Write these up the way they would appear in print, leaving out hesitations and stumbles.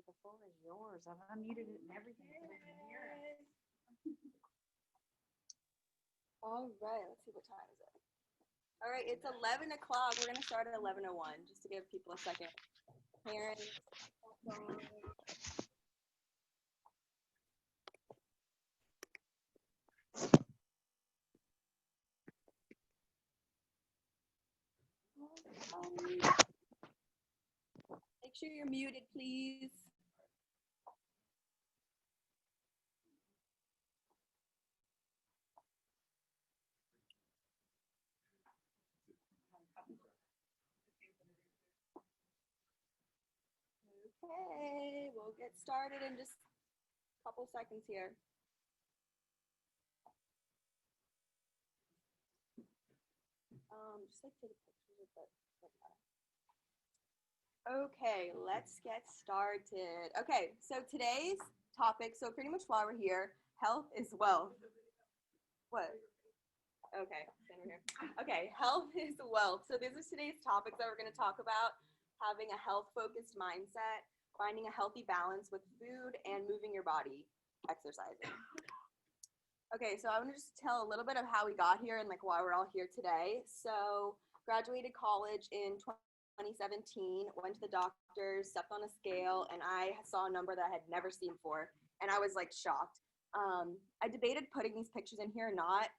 The floor is yours. I've unmuted it and everything. So we can hear it. All right, let's see, what time is it? All right, it's 11 o'clock. We're going to start at 11:01, just to give people a second. Parents. Make sure you're muted, please. Okay, we'll get started in just a couple seconds here. Just like take pictures of that. Okay, let's get started. Okay, so today's topic, so pretty much while we're here, health is wealth. What? Okay, stand over here. Okay, health is wealth. So this is today's topic that we're going to talk about: having a health-focused mindset, finding a healthy balance with food, and moving your body, exercising. Okay, so I want to just tell a little bit of how we got here and like why we're all here today. So graduated college in 2017, went to the doctor, stepped on a scale, and I saw a number that I had never seen before, and I was like shocked. I debated putting these pictures in here or not,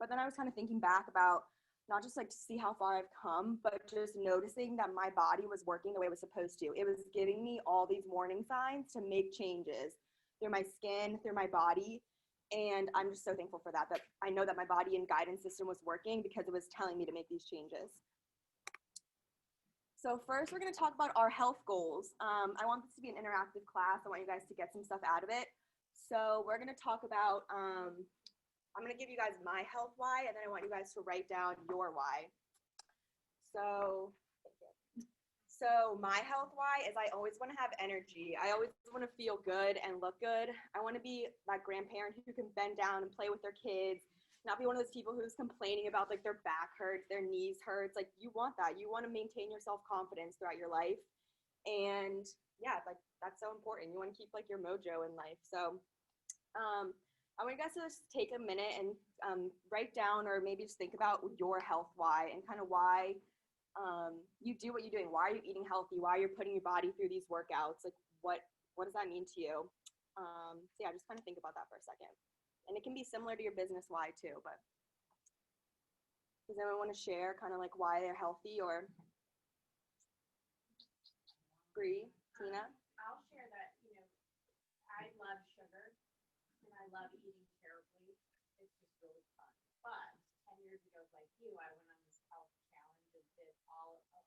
but then I was kind of thinking back about not just like to see how far I've come, but just noticing that my body was working the way it was supposed to. It was giving me all these warning signs to make changes through my skin, through my body. And I'm just so thankful for that, that I know that my body and guidance system was working because it was telling me to make these changes. So first, we're going to talk about our health goals. I want this to be an interactive class. I want you guys to get some stuff out of it. So we're going to talk about, I'm going to give you guys my health why, and then I want you guys to write down your why. So my health why is I always want to have energy. I always want to feel good and look good. I want to be that grandparent who can bend down and play with their kids, not be one of those people who's complaining about like their back hurts, their knees hurts. Like you want that. You want to maintain your self-confidence throughout your life. And yeah, like that's so important. You want to keep like your mojo in life. So I want you guys to just take a minute and write down or maybe just think about your health why and kind of why you do what you're doing. Why are you eating healthy? Why you're putting your body through these workouts? Like what does that mean to you? So yeah, just kind of think about that for a second. And it can be similar to your business why too, but does anyone want to share kind of like why they're healthy or Bree, Tina? I'll share that, I love sugar and I love eating terribly. It's just really fun. But 10 years ago, like you, I went on this health challenge and did all 100%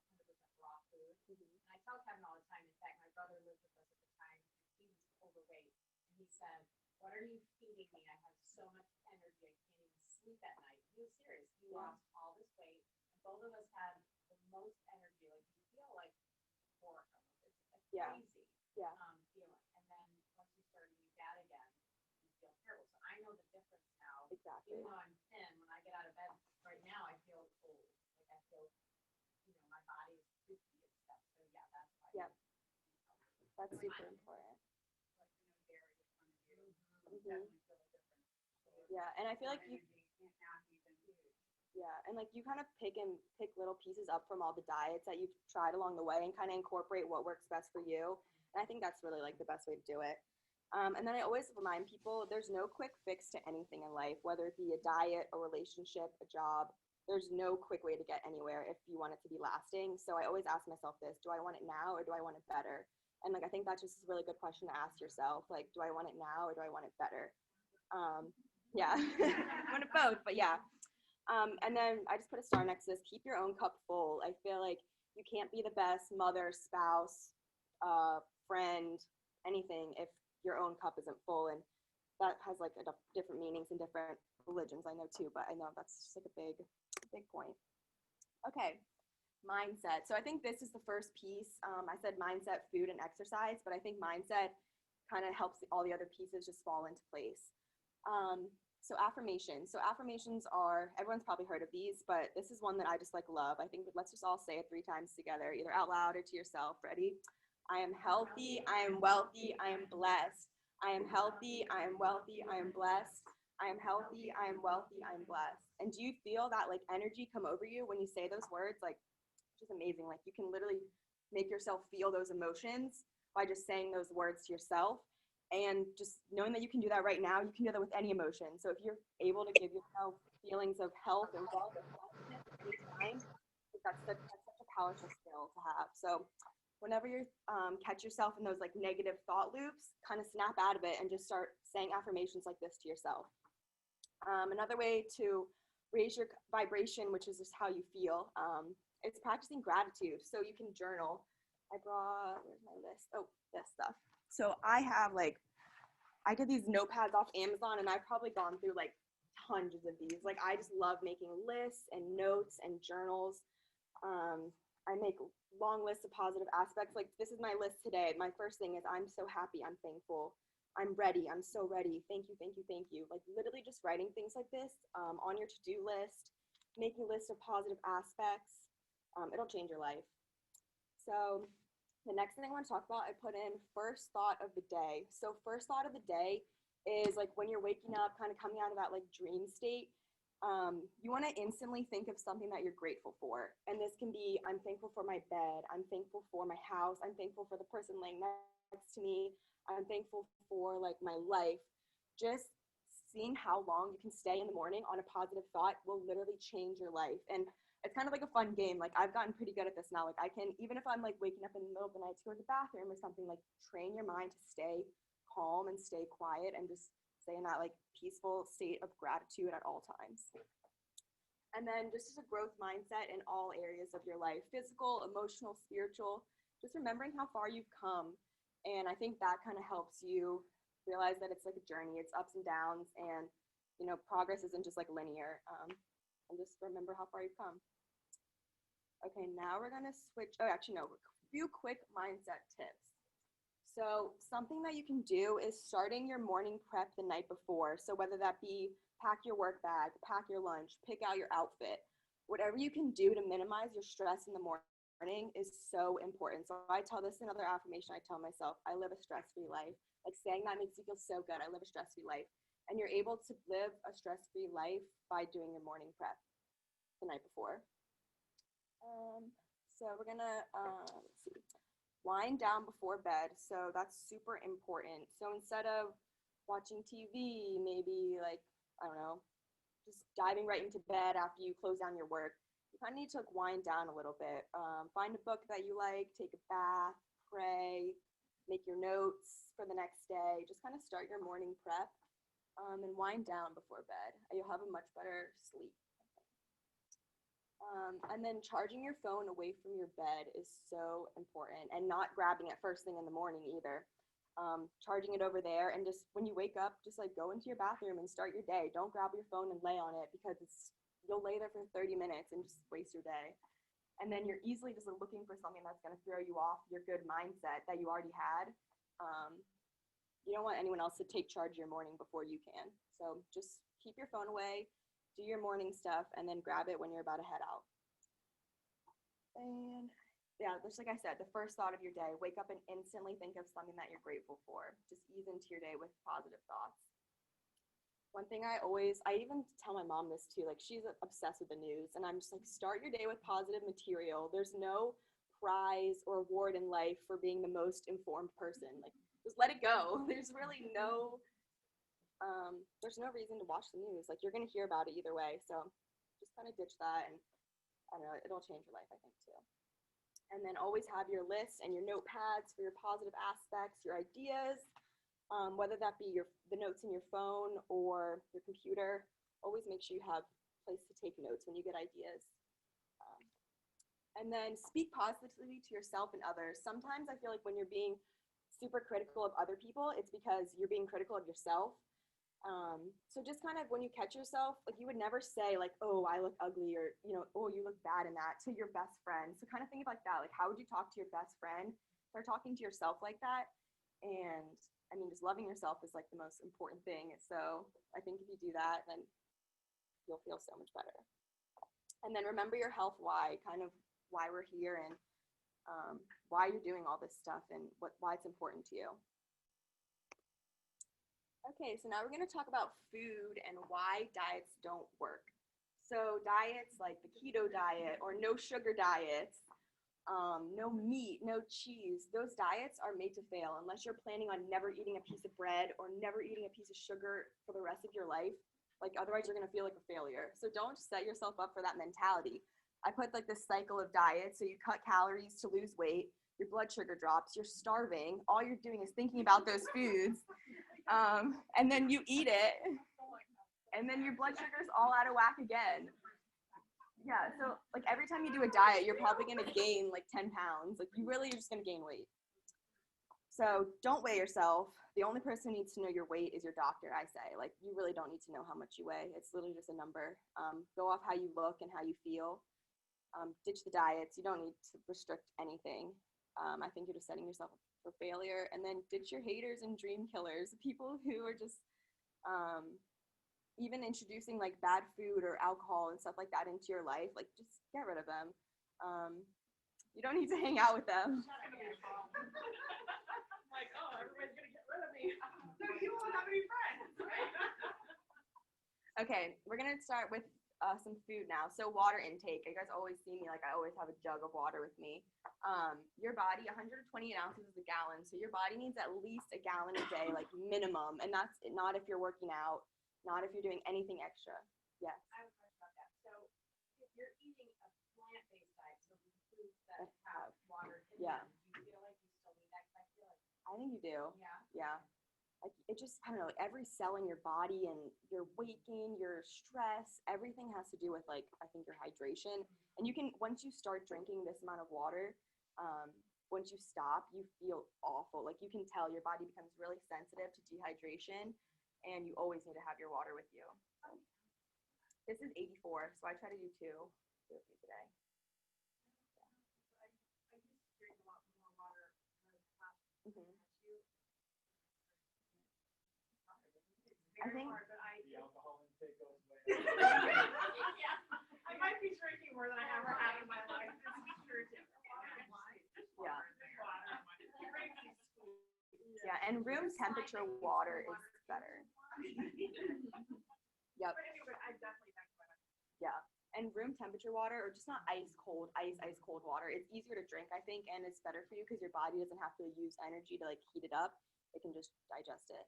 raw food. And I tell Kevin all the time, in fact, my brother lived with us at the time, and he was overweight. And he said, "What are you feeding me? I have so much energy, I can't even sleep at night." He was serious. He lost all this weight. And both of us had the most energy. Like you feel like for it's a crazy feeling. And then once you start eating that again, you feel terrible. So I know the difference now. Exactly. Even though I'm thin, when I get out of bed right now, I feel old. Like I feel, my body is crispy and stuff. So yeah, that's why. Yep. That's super important. Dairy in front of you. Definitely feel the difference. Yeah, and I feel like and like you kind of pick little pieces up from all the diets that you've tried along the way and kind of incorporate what works best for you. And I think that's really like the best way to do it. And then I always remind people there's no quick fix to anything in life, whether it be a diet, a relationship, a job. There's no quick way to get anywhere if you want it to be lasting. So I always ask myself this: do I want it now or do I want it better? And like I think that's just a really good question to ask yourself. Like, do I want it now or do I want it better? Yeah, I want it both, but yeah. And then I just put a star next to this: keep your own cup full. I feel like you can't be the best mother, spouse, friend, anything if your own cup isn't full. And that has like different meanings in different religions, I know too, but I know that's just like a big point. Okay, mindset. So I think this is the first piece. I said mindset, food, and exercise, but I think mindset kind of helps all the other pieces just fall into place. So affirmations. So affirmations are, everyone's probably heard of these, but this is one that I just like love. I think let's just all say it 3 times together, either out loud or to yourself. Ready? I am healthy, I am wealthy, I am blessed. I am healthy, I am wealthy, I am blessed. I am healthy, I am wealthy, I am blessed. And do you feel that like energy come over you when you say those words? Like, which is amazing. Like you can literally make yourself feel those emotions by just saying those words to yourself. And just knowing that you can do that right now, you can do that with any emotion. So if you're able to give yourself feelings of health and wealth and happiness at any time, that's such a powerful skill to have. So whenever you catch yourself in those like negative thought loops, kind of snap out of it and just start saying affirmations like this to yourself. Another way to raise your vibration, which is just how you feel, it's practicing gratitude. So you can journal. I brought, where's my list? Oh, this stuff. So I have like, I get these notepads off Amazon and I've probably gone through like hundreds of these. Like I just love making lists and notes and journals. I make long lists of positive aspects. Like this is my list today. My first thing is I'm so happy, I'm thankful, I'm ready, I'm so ready. Thank you, thank you, thank you. Like literally just writing things like this on your to-do list, making a list of positive aspects. It'll change your life. So the next thing I want to talk about, I put in first thought of the day. So first thought of the day is like when you're waking up, kind of coming out of that like dream state. You want to instantly think of something that you're grateful for. And this can be, I'm thankful for my bed. I'm thankful for my house. I'm thankful for the person laying next to me. I'm thankful for like my life. Just seeing how long you can stay in the morning on a positive thought will literally change your life. And it's kind of like a fun game. Like I've gotten pretty good at this now. Like I can, even if I'm like waking up in the middle of the night to go to the bathroom or something, like train your mind to stay calm and stay quiet and just stay in that like peaceful state of gratitude at all times. And then just as a growth mindset in all areas of your life, physical, emotional, spiritual, just remembering how far you've come. And I think that kind of helps you realize that it's like a journey, it's ups and downs, and you know, progress isn't just like linear. And just remember how far you've come. Okay, now we're gonna switch. Oh, actually, no, a few quick mindset tips. So something that you can do is starting your morning prep the night before. So whether that be pack your work bag, pack your lunch, pick out your outfit, whatever you can do to minimize your stress in the morning is so important. So I tell this another affirmation I tell myself, I live a stress-free life. Like saying that makes you feel so good. I live a stress-free life. And you're able to live a stress-free life by doing your morning prep the night before. So we're gonna, let's see, wind down before bed. So that's super important. So instead of watching TV, maybe like, I don't know, just diving right into bed after you close down your work, you kind of need to like wind down a little bit. Find a book that you like, take a bath, pray, make your notes for the next day. Just kind of start your morning prep and wind down before bed. You'll have a much better sleep. And then charging your phone away from your bed is so important, and not grabbing it first thing in the morning either. Charging it over there, and just when you wake up, just like go into your bathroom and start your day. Don't grab your phone and lay on it, because you'll lay there for 30 minutes and just waste your day. And then you're easily just looking for something that's going to throw you off your good mindset that you already had. You don't want anyone else to take charge of your morning before you can. So just keep your phone away, do your morning stuff, and then grab it when you're about to head out. And yeah, just like I said, the first thought of your day, wake up and instantly think of something that you're grateful for. Just ease into your day with positive thoughts. One thing I even tell my mom this too, like she's obsessed with the news, and I'm just like, start your day with positive material. There's no prize or award in life for being the most informed person. Like just let it go. There's really there's no reason to watch the news. Like you're gonna hear about it either way. So just kind of ditch that, and I don't know, it'll change your life, I think too. And then always have your lists and your notepads for your positive aspects, your ideas, whether that be the notes in your phone or your computer. Always make sure you have a place to take notes when you get ideas. And then speak positively to yourself and others. Sometimes I feel like when you're being super critical of other people, it's because you're being critical of yourself. So just kind of when you catch yourself, like you would never say like, oh, I look ugly, or, you know, oh, you look bad in that, to your best friend. So kind of think like that. Like, how would you talk to your best friend? Start talking to yourself like that. And I mean, just loving yourself is like the most important thing. So I think if you do that, then you'll feel so much better. And then remember your health why, kind of why we're here, and why you're doing all this stuff and why it's important to you. Okay, so now we're going to talk about food and why diets don't work. So diets like the keto diet or no sugar diets, no meat, no cheese, those diets are made to fail unless you're planning on never eating a piece of bread or never eating a piece of sugar for the rest of your life. Like otherwise you're going to feel like a failure. So don't set yourself up for that mentality. I put like this cycle of diets. So you cut calories to lose weight, your blood sugar drops, you're starving. All you're doing is thinking about those foods. And then you eat it, and then your blood sugar is all out of whack again. Yeah, so like every time you do a diet, you're probably gonna gain like 10 pounds. Like you really are just gonna gain weight. So don't weigh yourself. The only person who needs to know your weight is your doctor, I say. Like you really don't need to know how much you weigh. It's literally just a number. Go off how you look and how you feel. Ditch the diets. You don't need to restrict anything. I think you're just setting yourself up for failure. And then ditch your haters and dream killers, people who are just even introducing like bad food or alcohol and stuff like that into your life. Like just get rid of them. You don't need to hang out with them. Like, oh, everybody's gonna get rid of me. So you won't have any friends. Okay, we're gonna start with some food now. So water intake. You guys always see me like I always have a jug of water with me. Your body, 128 ounces is a gallon. So your body needs at least a gallon a day, like minimum. And that's not if you're working out, not if you're doing anything extra. Yes. I have a question about that. So if you're eating a plant-based diet, so foods that have water in Yeah. them, do you feel like you still need that? 'Cause I feel like, I think you do. yeah. Yeah. Like it just, I don't know, like every cell in your body and your weight gain, your stress, everything has to do with like, I think your hydration. And you can, once you start drinking this amount of water, once you stop, you feel awful. Like you can tell your body becomes really sensitive to dehydration and you always need to have your water with you. This is 84, so I try to do two with you today. I used to drink a lot more water than I Mm-hmm. do. I Very think- hard, but The alcohol intake goes way yeah, I might be drinking more than I ever have in my life. This is true too. Yeah. Water. Yeah, and room temperature water is better. Yep. I definitely think about it. Yeah. And room temperature water, or just not ice cold water, it's easier to drink, I think, and it's better for you because your body doesn't have to use energy to like heat it up. It can just digest it.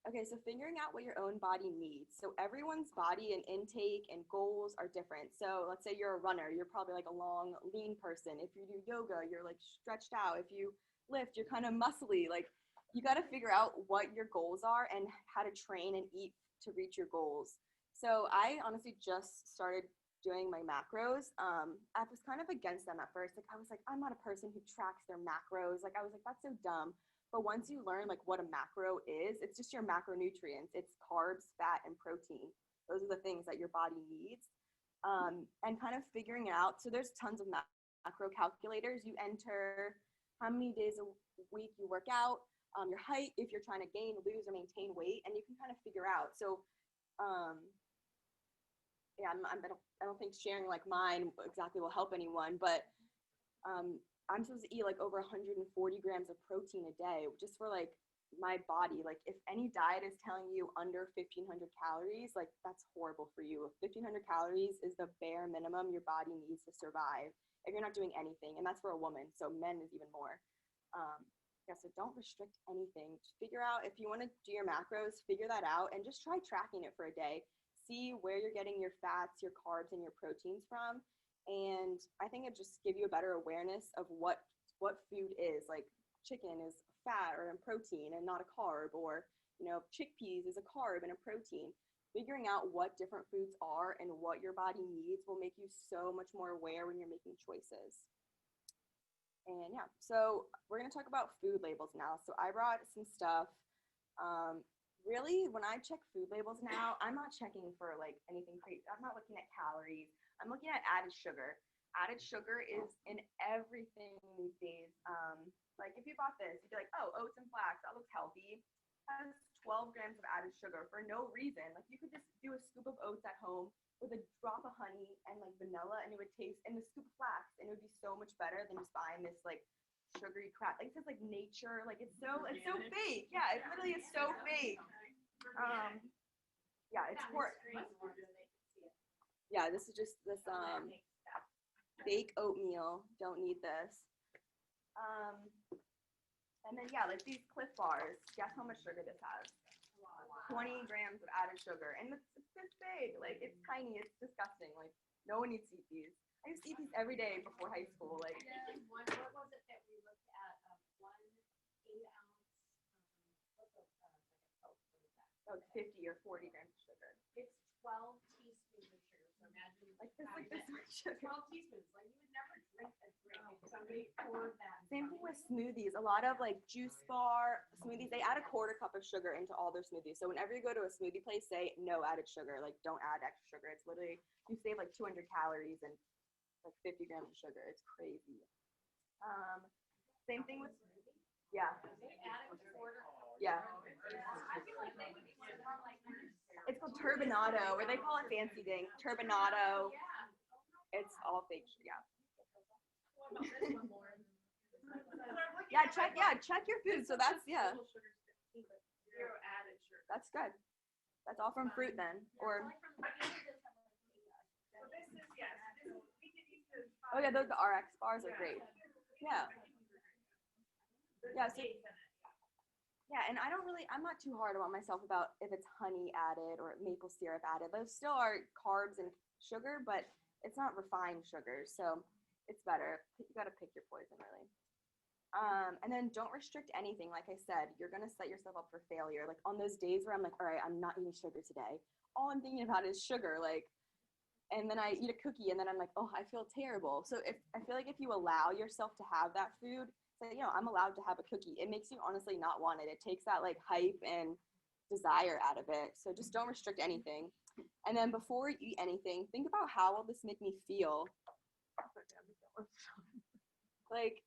Okay, so figuring out what your own body needs. So everyone's body and intake and goals are different. So let's say you're a runner, you're probably like a long, lean person. If you do yoga, you're like stretched out. If you lift, you're kind of muscly. Like you got to figure out what your goals are and how to train and eat to reach your goals. So I honestly just started doing my macros. I was kind of against them at first. Like I was like, I'm not a person who tracks their macros. Like I was like, that's so dumb. But once you learn like what a macro is, it's just your macronutrients. It's carbs, fat, and protein. Those are the things that your body needs. And kind of figuring it out. So there's tons of macro calculators. You enter how many days a week you work out, your height, if you're trying to gain, lose, or maintain weight, and you can kind of figure out. So yeah, I don't think sharing like mine exactly will help anyone, but I'm supposed to eat like over 140 grams of protein a day just for like my body. Like if any diet is telling you under 1,500 calories, like that's horrible for you. 1,500 calories is the bare minimum your body needs to survive if you're not doing anything. And that's for a woman. So men is even more. Yeah, so don't restrict anything. Just figure out if you want to do your macros, figure that out and just try tracking it for a day. See where you're getting your fats, your carbs, and your proteins from. And I think it just give you a better awareness of what food is. Like chicken is fat or a protein and not a carb, or chickpeas is a carb and a protein. Figuring out what different foods are and what your body needs will make you so much more aware when you're making choices. And yeah, so we're gonna talk about food labels now. So I brought some stuff. Really, when I check food labels now, I'm not checking for like anything crazy. I'm not looking at calories. I'm looking at added sugar. Added sugar is in everything these days. Like if you bought this, you'd be like, oh, oats and flax, that looks healthy. It has 12 grams of added sugar for no reason. Like you could just do a scoop of oats at home with a drop of honey and like vanilla, and it would taste, and the scoop of flax, and it would be so much better than just buying this like sugary crap. Like it says like nature, like it's so fake. Yeah, it literally is so fake. Yeah, it's yeah, this is just this fake oatmeal. Don't need this. And then yeah, like these Cliff Bars. Guess how much sugar this has? 20 grams of added sugar, and it's this big. Like it's tiny. It's disgusting. Like no one needs to eat these. I used to eat these every day before high school. Like what was it that we looked at? 1 8-ounce. What's a like a Coke? What is that? oh, 50 or 40 grams of sugar. It's 12 teaspoons of sugar. So imagine Like this much sugar. 12 teaspoons. Like you would never drink a drink if somebody poured that. Same thing with smoothies. A lot of like juice bar smoothies, they add a quarter cup of sugar into all their smoothies. So whenever you go to a smoothie place, say no added sugar. Like don't add extra sugar. It's literally, you save like 200 calories and like 50 grams of sugar. It's crazy. Same thing with, yeah. They added a quarter. Yeah. I feel like they would be more like. It's called turbinado, or they call it fancy thing. Turbinado. Yeah. It's all fake. Yeah. What about this one, Lauren? Yeah, check your food. So that's, yeah, Zero added sugar. that's good. That's all from fruit then. Or, oh yeah, those the RX bars are great. Yeah. Yeah, so, yeah, and I'm not too hard on myself about if it's honey added or maple syrup added. Those still are carbs and sugar, but it's not refined sugar, so it's better. You gotta pick your poison, really. And then don't restrict anything. Like I said, you're gonna set yourself up for failure. Like on those days where I'm like, all right, I'm not eating sugar today. All I'm thinking about is sugar, like, and then I eat a cookie, and then I'm like, oh, I feel terrible. So I feel like if you allow yourself to have that food, say, I'm allowed to have a cookie. It makes you honestly not want it. It takes that like hype and desire out of it. So just don't restrict anything. And then before you eat anything, think about how will this make me feel. Like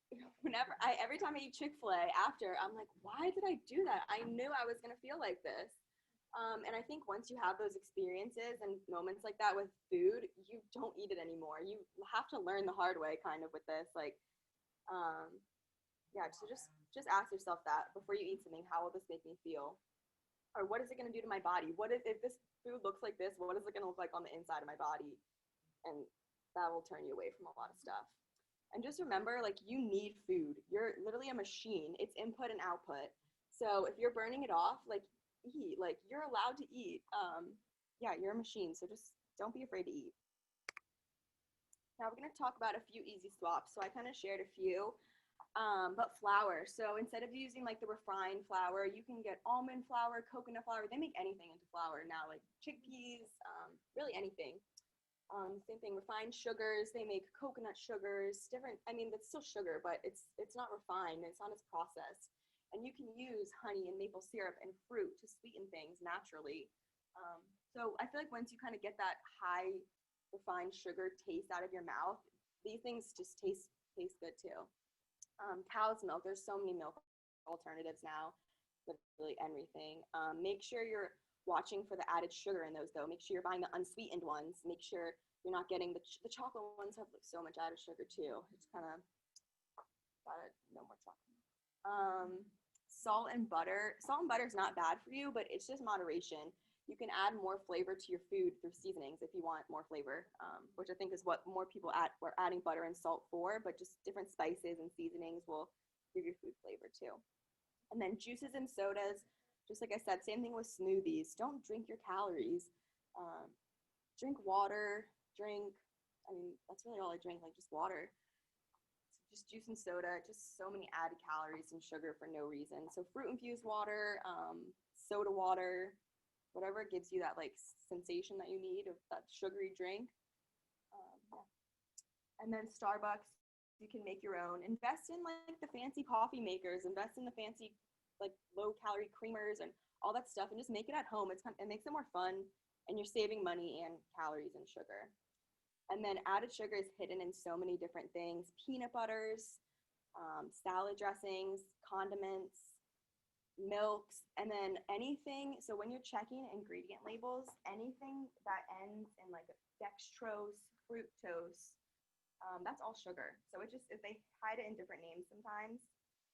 every time I eat Chick-fil-A after, I'm like, why did I do that? I knew I was gonna feel like this. And I think once you have those experiences and moments like that with food, you don't eat it anymore. You have to learn the hard way kind of with this. Like, yeah, so just ask yourself that before you eat something, how will this make me feel? Or what is it gonna do to my body? What if this food looks like this, what is it gonna look like on the inside of my body? And that will turn you away from a lot of stuff. And just remember, like, you need food. You're literally a machine. It's input and output. So if you're burning it off, like, eat. Like, you're allowed to eat. Yeah, you're a machine. So just don't be afraid to eat. Now we're going to talk about a few easy swaps. So I kind of shared a few, but flour. So instead of using like the refined flour, you can get almond flour, coconut flour. They make anything into flour now, like chickpeas, really anything. Same thing, refined sugars, they make coconut sugars, different, I mean, that's still sugar, but it's not refined, it's not as processed. And you can use honey and maple syrup and fruit to sweeten things naturally. So I feel like once you kind of get that high refined sugar taste out of your mouth, these things just taste good too. Cow's milk, there's so many milk alternatives now, literally everything. Make sure you're watching for the added sugar in those though. Make sure you're buying the unsweetened ones. Make sure you're not getting the chocolate ones have like so much added sugar too. It's kind of gotta no more chocolate. Salt and butter. Salt and butter is not bad for you, but it's just moderation. You can add more flavor to your food through seasonings if you want more flavor, which I think is what more people are adding butter and salt for, but just different spices and seasonings will give your food flavor too. And then juices and sodas. Just like I said, same thing with smoothies. Don't drink your calories. Drink water, I mean, that's really all I drink, like just water. Just juice and soda, just so many added calories and sugar for no reason. So fruit infused water, soda water, whatever gives you that like sensation that you need of that sugary drink. Yeah. And then Starbucks, you can make your own. Invest in like the fancy coffee makers, invest in the fancy like low calorie creamers and all that stuff, and just make it at home. It makes it more fun, and you're saving money and calories and sugar. And then added sugar is hidden in so many different things: peanut butters, salad dressings, condiments, milks, and then anything. So when you're checking ingredient labels, anything that ends in like dextrose, fructose, that's all sugar. So it just, they hide it in different names sometimes,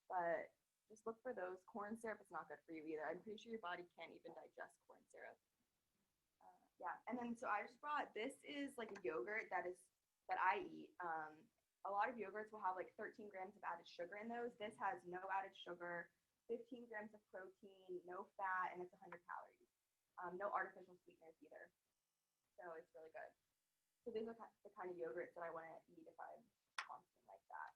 but just look for those. Corn syrup is not good for you either. I'm pretty sure your body can't even digest corn syrup. Yeah, and then so I just brought, this is like a yogurt that I eat. A lot of yogurts will have like 13 grams of added sugar in those. This has no added sugar, 15 grams of protein, no fat, and it's 100 calories. No artificial sweeteners either. So it's really good. So these are the kind of yogurts that I want to eat if I'm constant like that.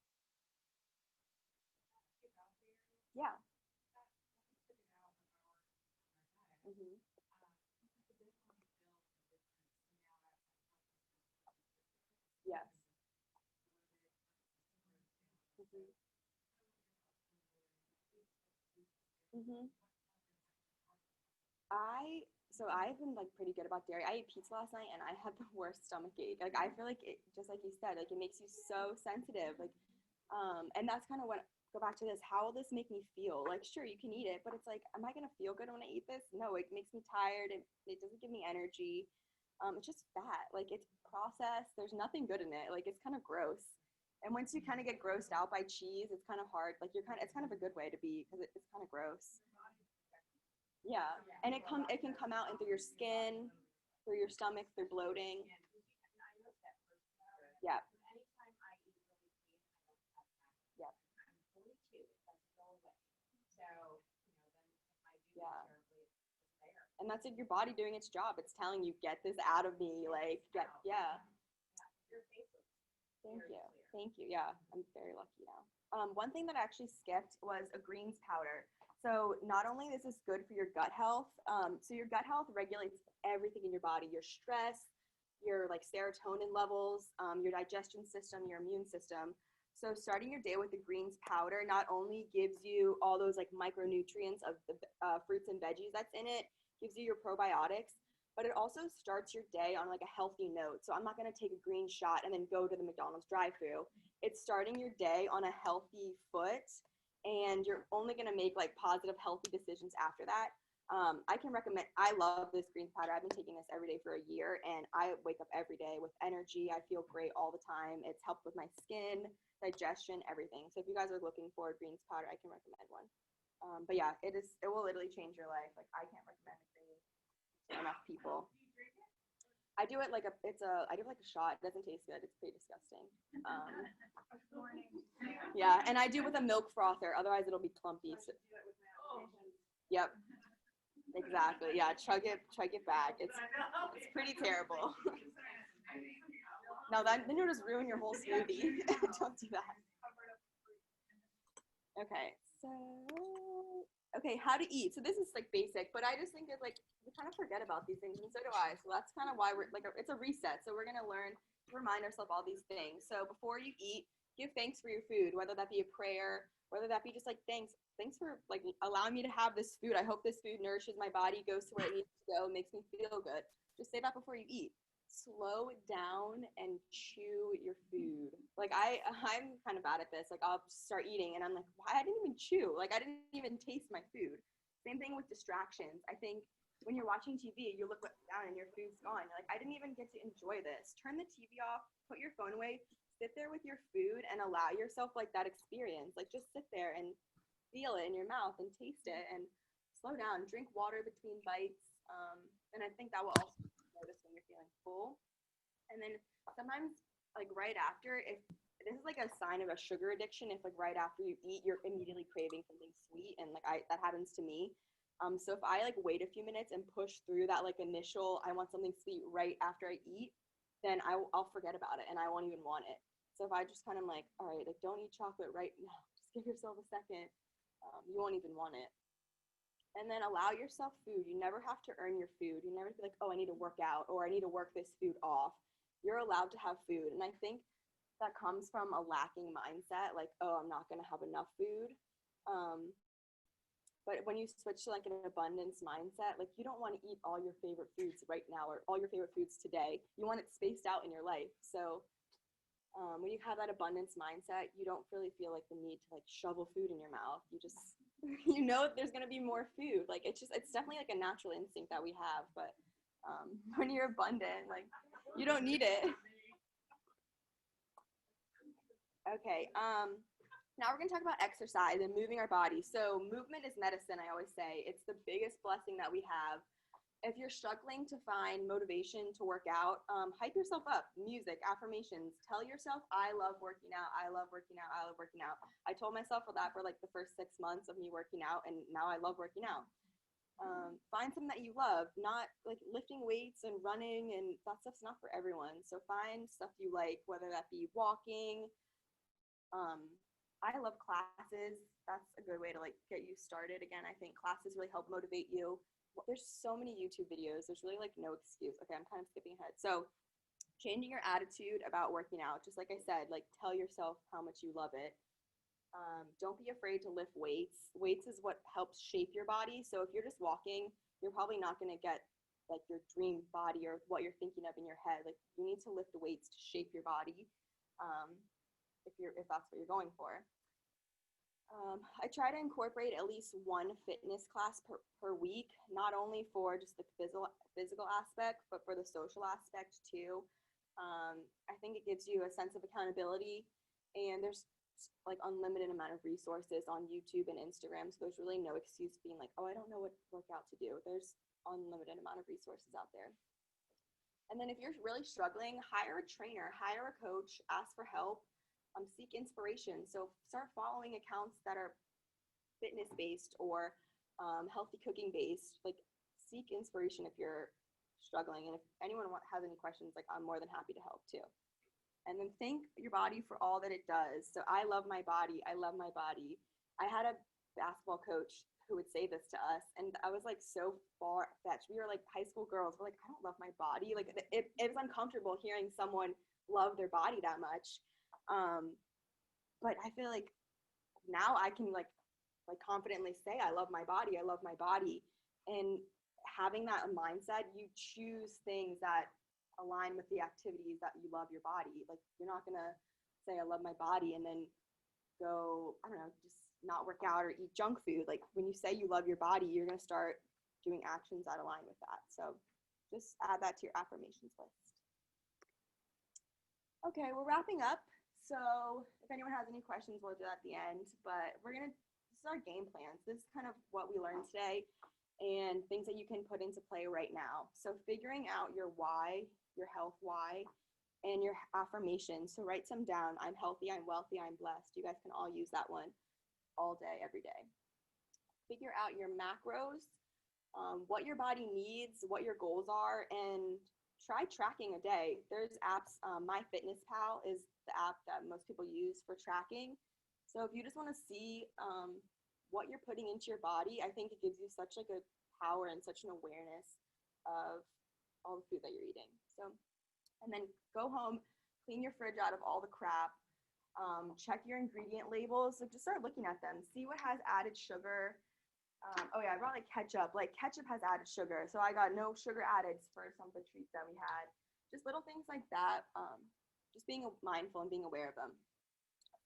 Yeah. Mm-hmm. Yes. Mm-hmm. Mm-hmm. I've been like pretty good about dairy. I ate pizza last night and I had the worst stomach ache. Like I feel like it, just like you said, like it makes you so sensitive. Like, and that's kind of what, go back to this. How will this make me feel? Like, sure, you can eat it, but it's like, am I gonna feel good when I eat this? No, it makes me tired. It doesn't give me energy. It's just fat. Like it's processed. There's nothing good in it. Like it's kind of gross. And once you kind of get grossed out by cheese, it's kind of hard. Like it's kind of a good way to be because it's kind of gross. Yeah, and it can come out into your skin, through your stomach, through bloating. Yeah, Anytime I eat really clean, I don't have that. yeah, I'm 42, it doesn't go away. So, then if I do yeah. terribly, it's there. And that's like your body doing its job. It's telling you, get this out of me. Like, yeah. Your face looks Thank very you. clear. Thank you. Yeah, I'm very lucky now. One thing that I actually skipped was a greens powder. So not only is this good for your gut health, so your gut health regulates everything in your body, your stress, your like serotonin levels, your digestion system, your immune system. So starting your day with the greens powder not only gives you all those like micronutrients of the fruits and veggies that's in it, gives you your probiotics, but it also starts your day on like a healthy note. So I'm not going to take a green shot and then go to the McDonald's drive-through. It's starting your day on a healthy foot, and you're only going to make like positive, healthy decisions after that. I can recommend, I love this greens powder. I've been taking this every day for a year, and I wake up every day with energy. I feel great all the time. It's helped with my skin, digestion, everything. So if you guys are looking for a greens powder, I can recommend one. But yeah, it will literally change your life. Like I can't recommend it to enough people. I do it like I do it like a shot. It doesn't taste good. It's pretty disgusting. Yeah, and I do with a milk frother. Otherwise, it'll be clumpy. So, yep, exactly. Yeah, chug it back. It's pretty terrible. No, then you'll just ruin your whole smoothie. Don't do that. Okay, so how to eat. So this is like basic, but I just think it's like we kind of forget about these things, and so do I. So that's kind of why we're like it's a reset. So we're gonna learn to remind ourselves all these things. So before you eat, give thanks for your food, whether that be a prayer, whether that be just like thanks for like allowing me to have this food. I hope this food nourishes my body, goes to where it needs to go, makes me feel good. Just say that before you eat. Slow down and chew your food. Like I'm kind of bad at this. Like I'll start eating and I'm like, why I didn't even chew? Like I didn't even taste my food. Same thing with distractions. I think when you're watching TV, you look down and your food's gone. You're like, I didn't even get to enjoy this. Turn the TV off, put your phone away, sit there with your food and allow yourself like that experience. Like just sit there and feel it in your mouth and taste it and slow down. Drink water between bites. And I think that will also notice when you're feeling full. And then sometimes like right after, if this is like a sign of a sugar addiction, if like right after you eat you're immediately craving something sweet, and like that happens to me. So if I like wait a few minutes and push through that like initial I want something sweet right after I eat, then I'll forget about it and I won't even want it. So if I just kind of like, all right, like don't eat chocolate right now, just give yourself a second, you won't even want it. And then allow yourself food. You never have to earn your food. You never feel like, oh, I need to work out or I need to work this food off. You're allowed to have food. And I think that comes from a lacking mindset, like, oh, I'm not going to have enough food. But when you switch to like an abundance mindset, like you don't want to eat all your favorite foods right now or all your favorite foods today. You want it spaced out in your life. So when you have that abundance mindset, you don't really feel like the need to like shovel food in your mouth. You just you know there's gonna be more food. Like it's definitely like a natural instinct that we have. But when you're abundant, like you don't need it. Okay. Now we're gonna talk about exercise and moving our body. So movement is medicine. I always say it's the biggest blessing that we have. If you're struggling to find motivation to work out, hype yourself up. Music, affirmations. Tell yourself, I love working out. I love working out. I love working out. I told myself that for like the first 6 months of me working out, and now I love working out. Find something that you love, not like lifting weights and running, and that stuff's not for everyone. So find stuff you like, whether that be walking. Um, I love classes. That's a good way to like get you started. Again, I think classes really help motivate you. There's so many YouTube videos. There's really like no excuse. Okay, I'm kind of skipping ahead. So changing your attitude about working out, just like I said, like tell yourself how much you love it. Don't be afraid to lift weights. Weights is what helps shape your body. So if you're just walking, you're probably not going to get like your dream body or what you're thinking of in your head. Like you need to lift the weights to shape your body. If that's what you're going for. I try to incorporate at least one fitness class per week, not only for just the physical aspect, but for the social aspect too. I think it gives you a sense of accountability, and there's like unlimited amount of resources on YouTube and Instagram, so there's really no excuse being like, oh, I don't know what workout to do. There's unlimited amount of resources out there. And then if you're really struggling, hire a trainer, hire a coach, ask for help. Seek inspiration. So start following accounts that are fitness based or healthy cooking based. Like seek inspiration if you're struggling. And if anyone has any questions, like I'm more than happy to help too. And then thank your body for all that it does. So I love my body. I love my body. I had a basketball coach who would say this to us, and I was like so far fetched. We were like high school girls. We're like, I don't love my body. Like it was uncomfortable hearing someone love their body that much. But I feel like now I can like confidently say I love my body. I love my body. And having that mindset, you choose things that align with the activities that you love your body. Like you're not gonna say I love my body and then go, I don't know, just not work out or eat junk food. Like when you say you love your body, you're gonna start doing actions that align with that. So just add that to your affirmations list. Okay, we're wrapping up. So if anyone has any questions, we'll do that at the end. But this is our game plans. This is kind of what we learned today and things that you can put into play right now. So figuring out your why, your health why, and your affirmations. So write some down. I'm healthy, I'm wealthy, I'm blessed. You guys can all use that one all day, every day. Figure out your macros, what your body needs, what your goals are, and try tracking a day. There's apps. MyFitnessPal is the app that most people use for tracking. So if you just want to see what you're putting into your body, I think it gives you such like a power and such an awareness of all the food that you're eating. So, and then go home, clean your fridge out of all the crap. Check your ingredient labels. So just start looking at them. See what has added sugar. Oh yeah, I brought like ketchup. Like ketchup has added sugar, so I got no sugar added for some of the treats that we had. Just little things like that. Just being mindful and being aware of them.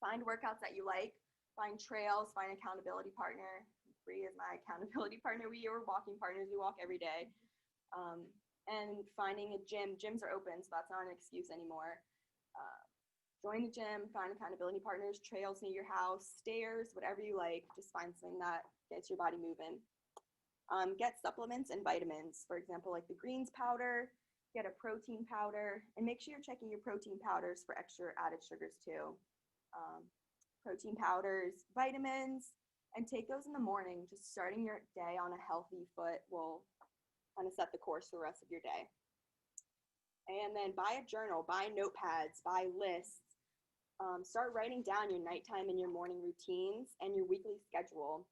Find workouts that you like. Find trails. Find accountability partner. Bree is my accountability partner. We are walking partners. We walk every day. And finding a gym. Gyms are open, so that's not an excuse anymore. Join the gym, find accountability partners, trails near your house, stairs, whatever you like. Just find something that gets your body moving. Get supplements and vitamins. For example, like the greens powder, get a protein powder, and make sure you're checking your protein powders for extra added sugars too. Protein powders, vitamins, and take those in the morning. Just starting your day on a healthy foot will kind of set the course for the rest of your day. And then buy a journal, buy notepads, buy lists. Start writing down your nighttime and your morning routines and your weekly schedule.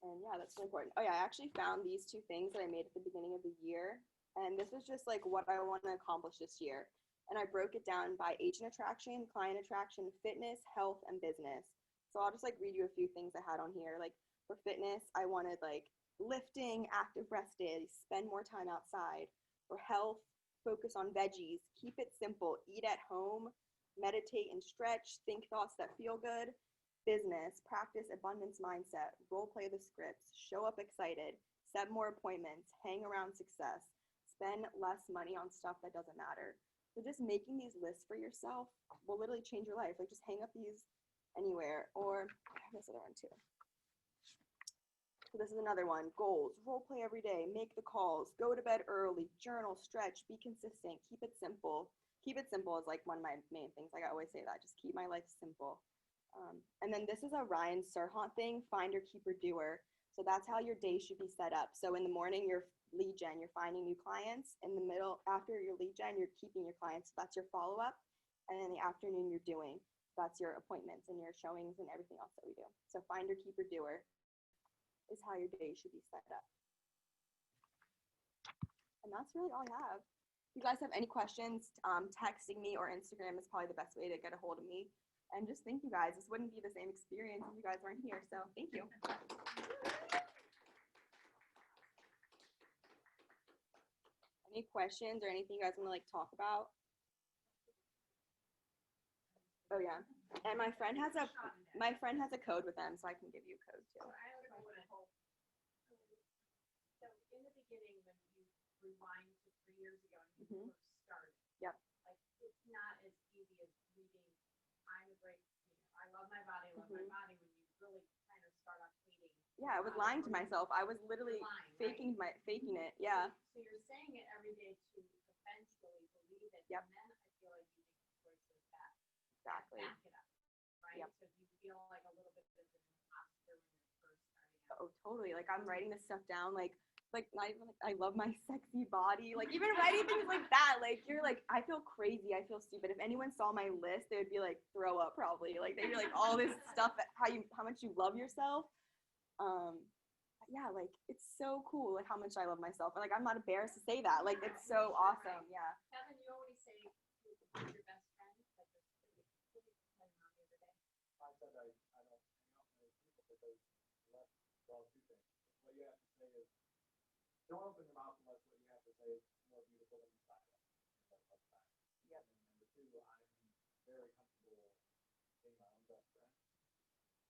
And yeah, that's really important. Oh yeah, I actually found these two things that I made at the beginning of the year. And this was just like what I want to accomplish this year. And I broke it down by agent attraction, client attraction, fitness, health, and business. So I'll just like read you a few things I had on here. Like for fitness, I wanted like lifting, active rest days, spend more time outside. For health, focus on veggies, keep it simple, eat at home, meditate and stretch, think thoughts that feel good. business, practice abundance mindset, role play the scripts, show up excited, set more appointments, hang around success, spend less money on stuff that doesn't matter. So just making these lists for yourself will literally change your life. Like just hang up these anywhere. Or I have this other one too. So this is another one. Goals, role play every day, make the calls, go to bed early, journal, stretch, be consistent, keep it simple. Keep it simple is like one of my main things. Like I always say that, just keep my life simple. And then this is a Ryan Serhant thing, finder, keeper, doer. So that's how your day should be set up. So in the morning, you're lead gen, you're finding new clients. In the middle, after your lead gen, you're keeping your clients. That's your follow-up. And in the afternoon, you're doing. That's your appointments and your showings and everything else that we do. So finder, keeper, doer is how your day should be set up. And that's really all I have. If you guys have any questions, texting me or Instagram is probably the best way to get a hold of me. And just thank you guys. This wouldn't be the same experience if you guys weren't here. So thank you. Any questions or anything you guys want to like talk about? Oh yeah. And my friend has a code with them, so I can give you a code too. So I have a question. So in the beginning, when you rewind to 3 years ago and you first started, Yep. like it's not as easy as reading I'm a great, I love my body, I love my body when you really kind of start off hating. Yeah, I was lying to myself. I was literally faking it. Yeah. So you're saying it every day to eventually believe it. Yep. And then I feel like you make choices that Exactly. back it up, right? Yep. So you feel like a little bit of an imposter when you're first starting out. Oh, totally. Like I'm writing this stuff down. Like not even like I love my sexy body. Like even writing things like that. Like you're like I feel crazy. I feel stupid. If anyone saw my list, they would be like throw up probably. Like they'd be like all this stuff. How much you love yourself. Yeah, like it's so cool. Like how much I love myself. And like I'm not embarrassed to say that. Like it's so awesome. Yeah. Kevin, you always say who's your best friend. Like really playing on the other day. I said I don't hang out with people because less, well, two things. What you have to say is, don't open your mouth unless what you have to say is more beautiful than the silence. Yep. And number two, I'm very comfortable being my own best friend.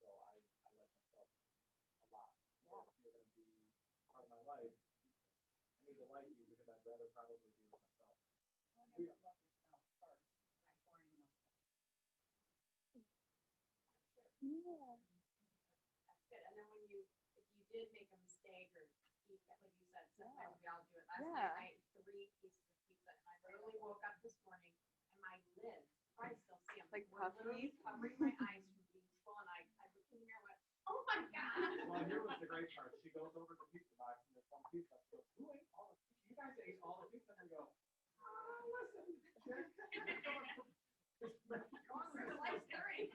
So I like myself a lot. So if you're going to be part of my life, I need to like you because I'd rather probably be with myself. You have to love yourself first before anyone else. Yeah. That's good. And then if you did make a mistake or eat, like you said, sometimes we all do it. Last night I ate 3 pieces of pizza and I literally woke up this morning and my lids, I still see them, Like were literally covering my eyes from being full, and I looked in the mirror and went, oh my God. Well, here was the great part. She goes over to the pizza box and there's one pizza. She goes, who ate all the pizza? You guys ate all the pizza? And I go, listen. Going through the life story.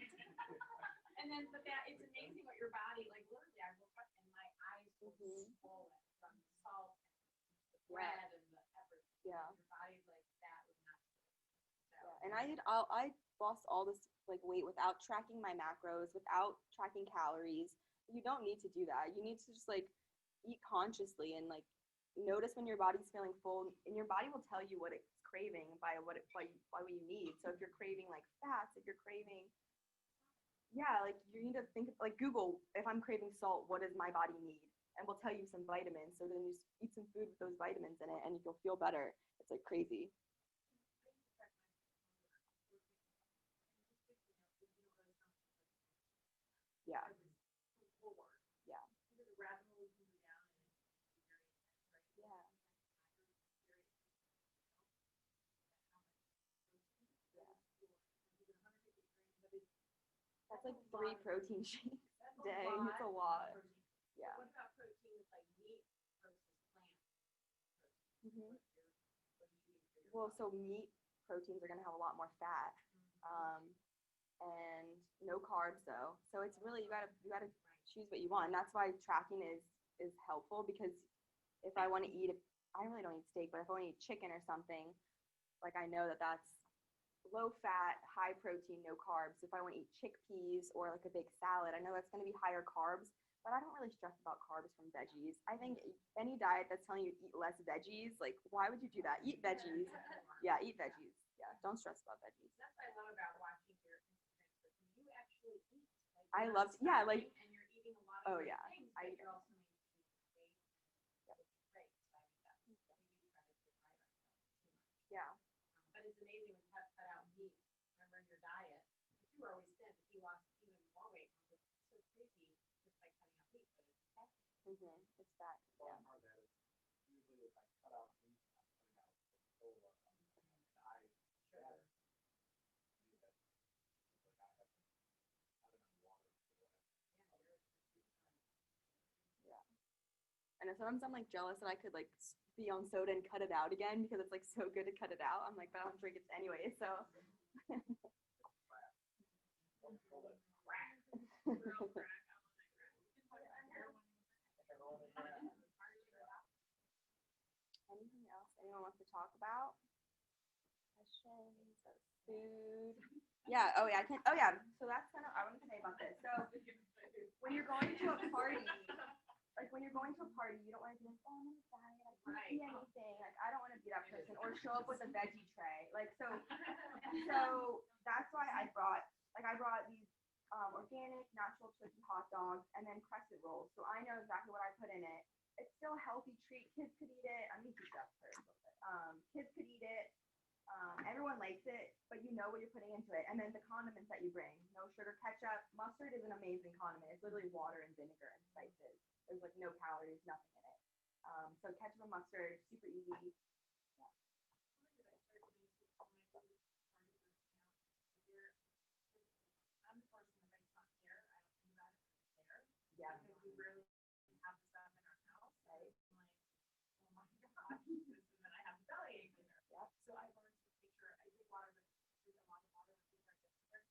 And then, but it's amazing what your body, like literally I woke up and my eyes were swollen from the salt and the bread and the everything. Yeah. Your body's like, that was not good. So, And I lost all this like weight without tracking my macros, without tracking calories. You don't need to do that. You need to just like eat consciously and like notice when your body's feeling full, and your body will tell you what it's craving by what you need. So if you're craving like fats, if you're craving like you need to think like Google, if I'm craving salt, what does my body need? And we'll tell you some vitamins. So then you just eat some food with those vitamins in it and you'll feel better. It's like crazy. Yeah. Yeah. Yeah. That's like 3 protein shakes a day. It's a lot. Yeah. What about protein with like meat versus plant? Well, so meat proteins are going to have a lot more fat, and no carbs though. So it's really you gotta choose what you want. And that's why tracking is helpful, because if I want to eat, I really don't eat steak, but if I want to eat chicken or something, like I know that that's low fat, high protein, no carbs. If I want to eat chickpeas or like a big salad, I know that's going to be higher carbs, but I don't really stress about carbs from veggies. I think any diet that's telling you to eat less veggies, like why would you do that? Eat veggies. Yeah, eat veggies. Yeah, don't stress about veggies. That's what I love about watching your Instagram. You actually eat. Like, I You're love, not yeah, like, starving, and you're eating a lot oh, of great yeah, things, I but eat you're also maintaining weight, which is great. So I think that's, we do try to get right ourselves too much. yeah. But it's amazing when Ted cut out meat. Remember in your diet, you were always thin, but he lost even more weight. And I was like, it's so crazy, just by cutting out meat, but it's healthy. It's that, Well, yeah. part of that is usually if I cut out meat, I'm cutting out Coca-Cola, I Sure. need that. Like I have, like I have it on water or whatever. Yeah. And sometimes I'm like jealous that I could like be on soda and cut it out again because it's like so good to cut it out. I'm like, but I don't drink it anyway, so. Don't call it Crack. crack. Real crack. I love that crack. You can put it in there when Heroin and crack. Anything else anyone wants to talk about? Questions or food? Yeah. Oh yeah. I can. Oh yeah. So that's kind of I wanted to say about this. So when you're going to a party, like when you're going to a party, you don't want to be like, oh, I'm on a diet, I can't eat anything. Like I don't want to be that person or show up with a veggie tray. Like so that's why I brought these organic natural turkey hot dogs and then crescent rolls. So I know exactly what I put in it. It's still a healthy treat. Kids could eat it. I mean, kids could eat it. Everyone likes it, but you know what you're putting into it. And then the condiments that you bring, no sugar, ketchup, mustard is an amazing condiment. It's literally water and vinegar and spices. There's like no calories, nothing in it. So ketchup and mustard, super easy. Yeah. I'm the person that makes not care. I don't think about it when it's there. Yeah. Because we rarely have the stuff in our house. Right. I'm like, oh my god, and then I have the bellyache later. Yep. So I learned to make sure I drink water, but drink a lot of water with things like this.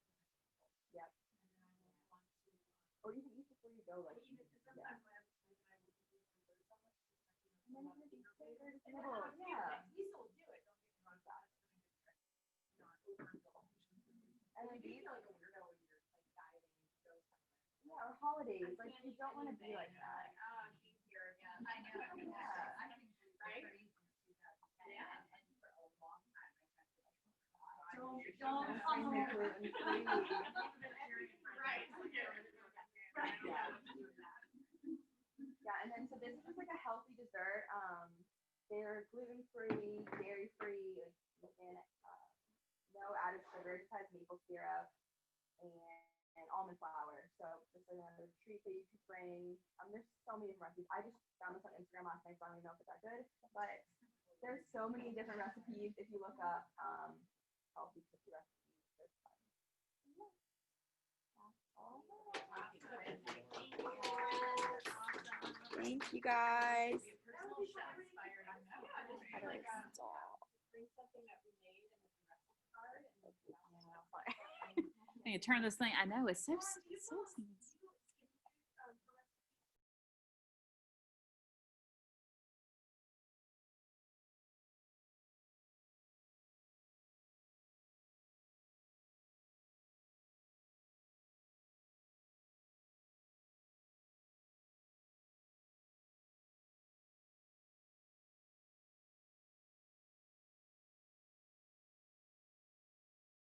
Yep. And then I will want to. Or you can eat before you go, like. Even because sometimes when I have and I will do it for so much. And then you're gonna be flavored And then little. Yeah. we still do it. Don't get me wrong. That's not overindulge. And then You these feel like a weirdo when you're like dieting and you go somewhere. Yeah, or holidays. Like you don't want to be like that. Like, oh, she's here again. I know. Yeah. I think she's right. Yeah. And for a long time, I tried to like, Don't gluten gluten-free. Right. Yeah. Yeah, and then so this is just like a healthy dessert. They're gluten-free, dairy-free, like organic, no added sugar. It just has maple syrup and almond flour. So just another treat that you could bring. There's so many different recipes. I just found this on Instagram last night, so I don't even know if it's that good. But there's so many different recipes if you look up healthy cookie recipes. There's fun. Yeah. That's all. Thank you guys. How do I stop? Bring something that we made in the recipe card and Yeah. I need to turn this thing. I know it's so